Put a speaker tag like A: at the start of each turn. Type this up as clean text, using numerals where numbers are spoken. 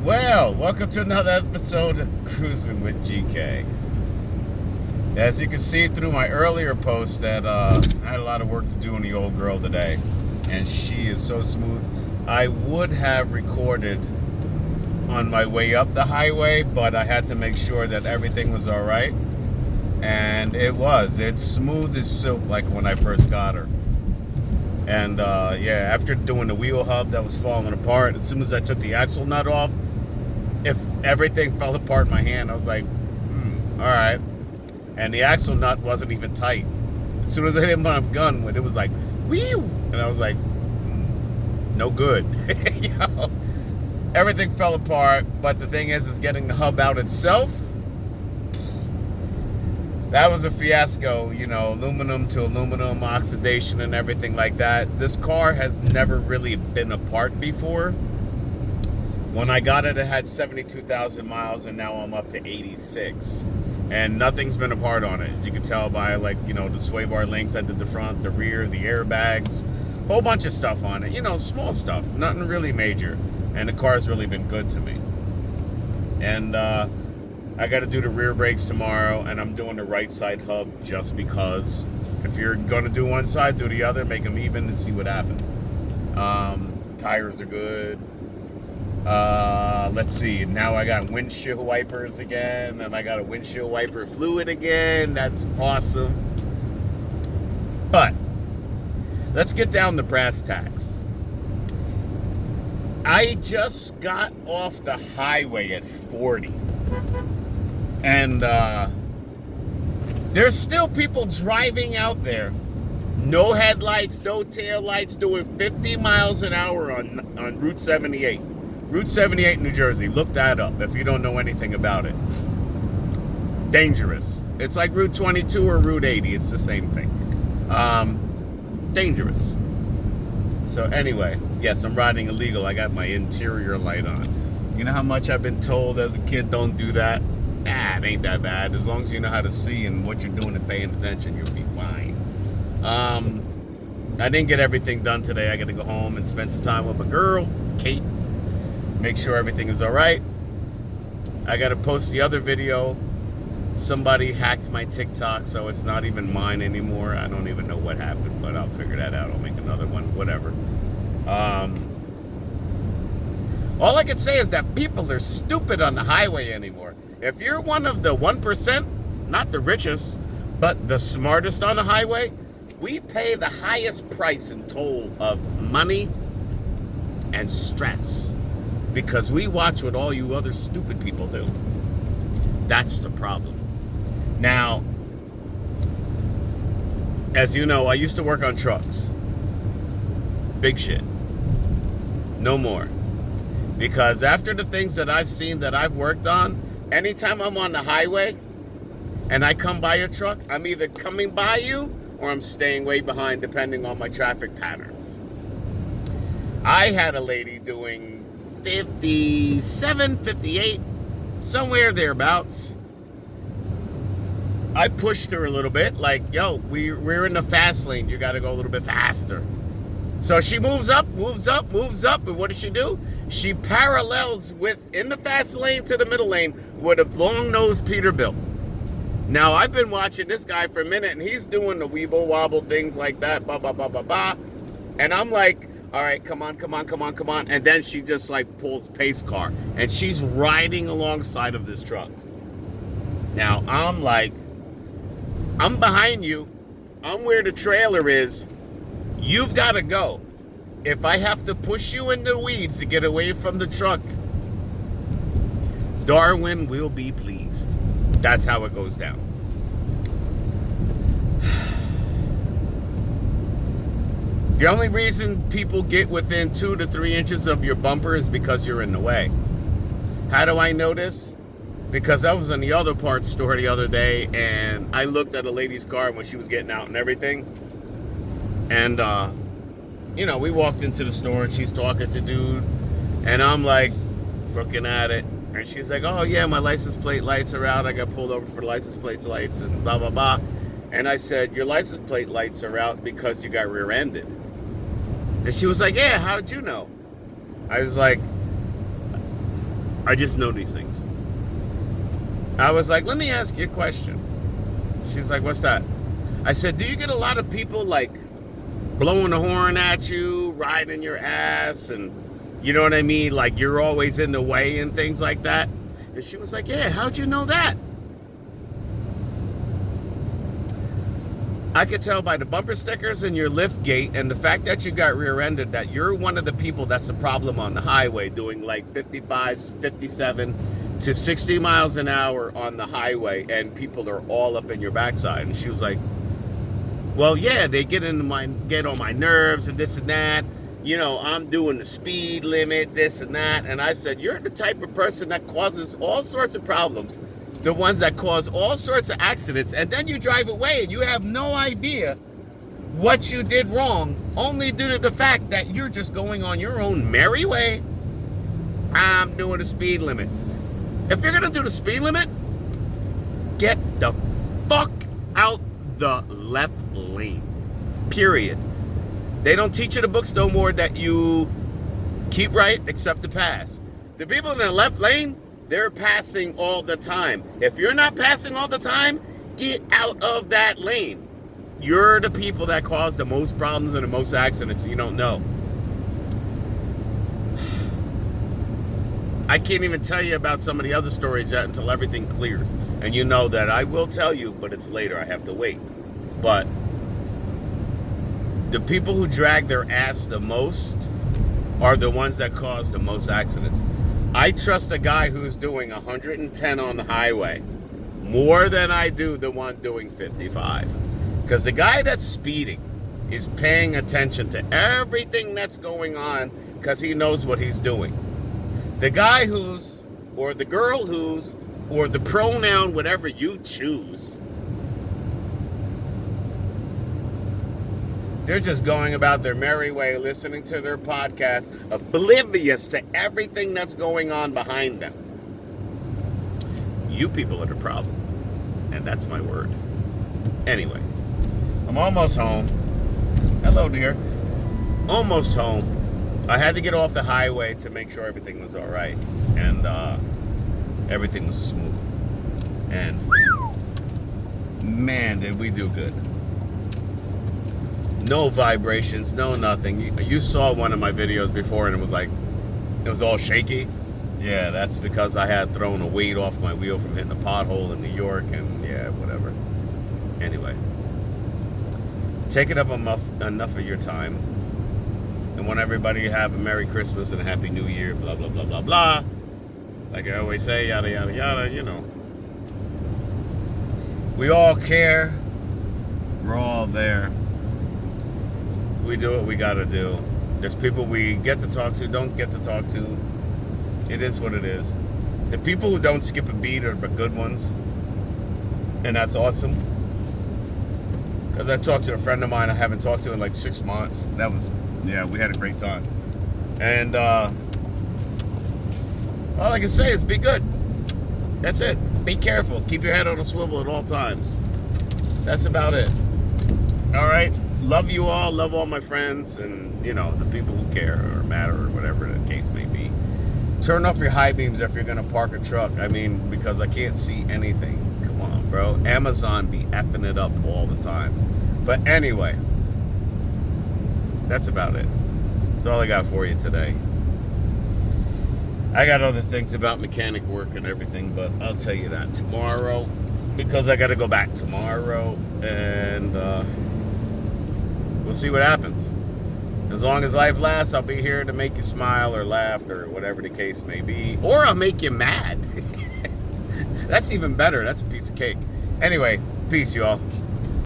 A: Well, welcome to another episode of Cruising with GK. As you can see through my earlier post that I had a lot of work to do on the old girl today, and she is so smooth. I would have recorded on my way up the highway, but I had to make sure that everything was all right, and it was. It's smooth as silk, like when I first got her. And yeah, after doing the wheel hub that was falling apart, as soon as I took the axle nut off, if everything fell apart in my hand, I was like, all right. And the axle nut wasn't even tight. As soon as I hit my gun, it was like, whee! And I was like, no good. You know, everything fell apart. But the thing is getting the hub out itself. That was a fiasco, you know, aluminum to aluminum, oxidation and everything like that. This car has never really been apart before. When I got it, it had 72,000 miles, and now I'm up to 86. And nothing's been apart on it. As you can tell by, like, you know, the sway bar links I did the front, the rear, the airbags, whole bunch of stuff on it. You know, small stuff, nothing really major. And the car's really been good to me. And I got to do the rear brakes tomorrow, and I'm doing the right side hub just because. If you're going to do one side, do the other, make them even and see what happens. Tires are good. Let's see, now I got windshield wipers again, and I got a windshield wiper fluid again. That's awesome. But let's get down to brass tacks. I just got off the highway at 40, and there's still people driving out there, no headlights, no tail lights, doing 50 miles an hour on Route 78. Route 78, New Jersey. Look that up if you don't know anything about it. Dangerous. It's like Route 22 or Route 80. It's the same thing. Dangerous. So anyway, yes, I'm riding illegal. I got my interior light on. You know how much I've been told as a kid, don't do that? It ain't that bad. As long as you know how to see and what you're doing and paying attention, you'll be fine. I didn't get everything done today. I got to go home and spend some time with my girl, Kate. Make sure everything is all right. I got to post the other video. Somebody hacked my TikTok, so it's not even mine anymore. I don't even know what happened, but I'll figure that out. I'll make another one, whatever. All I can say is that people are stupid on the highway anymore. If you're one of the 1%, not the richest, but the smartest on the highway, we pay the highest price and toll of money and stress. Because we watch what all you other stupid people do. That's the problem. Now, as you know, I used to work on trucks. Big shit. No more. Because after the things that I've seen that I've worked on, anytime I'm on the highway and I come by a truck, I'm either coming by you or I'm staying way behind depending on my traffic patterns. I had a lady doing 57, 58, somewhere thereabouts. I pushed her a little bit, like, yo, we're in the fast lane. You got to go a little bit faster. So she moves up, and what does she do? She parallels in the fast lane to the middle lane with a long-nosed Peterbilt. Now, I've been watching this guy for a minute, and he's doing the weeble wobble things like that, blah, blah, blah, blah, blah. And I'm like, all right, come on. And then she just like pulls pace car, and she's riding alongside of this truck. Now, I'm like, I'm behind you. I'm where the trailer is. You've got to go. If I have to push you in the weeds to get away from the truck, Darwin will be pleased. That's how it goes down. The only reason people get within 2 to 3 inches of your bumper is because you're in the way. How do I know this? Because I was in the other parts store the other day, and I looked at a lady's car when she was getting out and everything. And, you know, we walked into the store, and she's talking to dude, and I'm like looking at it, and she's like, oh yeah, my license plate lights are out. I got pulled over for license plate lights and blah, blah, blah. And I said, your license plate lights are out because you got rear-ended. And she was like, yeah, how did you know? I was like, I just know these things. I was like, let me ask you a question. She's like, what's that? I said, do you get a lot of people like blowing the horn at you, riding your ass, and you know what I mean? Like you're always in the way and things like that? And she was like, yeah, how'd you know that? I could tell by the bumper stickers and your lift gate and the fact that you got rear-ended that you're one of the people that's a problem on the highway doing like 55, 57 to 60 miles an hour on the highway, and people are all up in your backside. And she was like, well, yeah, they get on my nerves and this and that. You know, I'm doing the speed limit, this and that. And I said, you're the type of person that causes all sorts of problems, the ones that cause all sorts of accidents, and then you drive away and you have no idea what you did wrong, only due to the fact that you're just going on your own merry way. I'm doing the speed limit. If you're gonna do the speed limit, get the fuck out the left lane. Period. They don't teach you the books no more that you keep right except to pass. The people in the left lane, they're passing all the time. If you're not passing all the time, get out of that lane. You're the people that cause the most problems and the most accidents, and you don't know. I can't even tell you about some of the other stories yet until everything clears. And you know that I will tell you, but it's later. I have to wait. But the people who drag their ass the most are the ones that cause the most accidents. I trust a guy who's doing 110 on the highway more than I do the one doing 55. Because the guy that's speeding is paying attention to everything that's going on because he knows what he's doing. The guy who's, or the girl who's, or the pronoun, whatever you choose, they're just going about their merry way, listening to their podcast, oblivious to everything that's going on behind them. You people are the problem. And that's my word. Anyway, I'm almost home. Hello, dear. Almost home. I had to get off the highway to make sure everything was all right. And everything was smooth. And man, did we do good. No vibrations, no nothing. You saw one of my videos before and it was like, it was all shaky. Yeah, that's because I had thrown a weight off my wheel from hitting a pothole in New York, and yeah, whatever. Anyway, taking up enough of your time. And want everybody to have a Merry Christmas and a Happy New Year, blah, blah, blah, blah, blah. Like I always say, yada, yada, yada, you know. We all care. We're all there. We do what we gotta do. There's people we get to talk to, don't get to talk to. It is what it is. The people who don't skip a beat are the good ones. And that's awesome. Because I talked to a friend of mine I haven't talked to in like 6 months. That was, yeah, we had a great time. And all I can say is be good. That's it. Be careful. Keep your head on a swivel at all times. That's about it. All right. Love you all. Love all my friends and, you know, the people who care or matter or whatever the case may be. Turn off your high beams if you're going to park a truck. I mean, because I can't see anything. Come on, bro. Amazon be effing it up all the time. But anyway, that's about it. That's all I got for you today. I got other things about mechanic work and everything, but I'll tell you that tomorrow because I got to go back tomorrow and we'll see what happens. As long as life lasts, I'll be here to make you smile or laugh or whatever the case may be. Or I'll make you mad. That's even better. That's a piece of cake. Anyway, peace, y'all.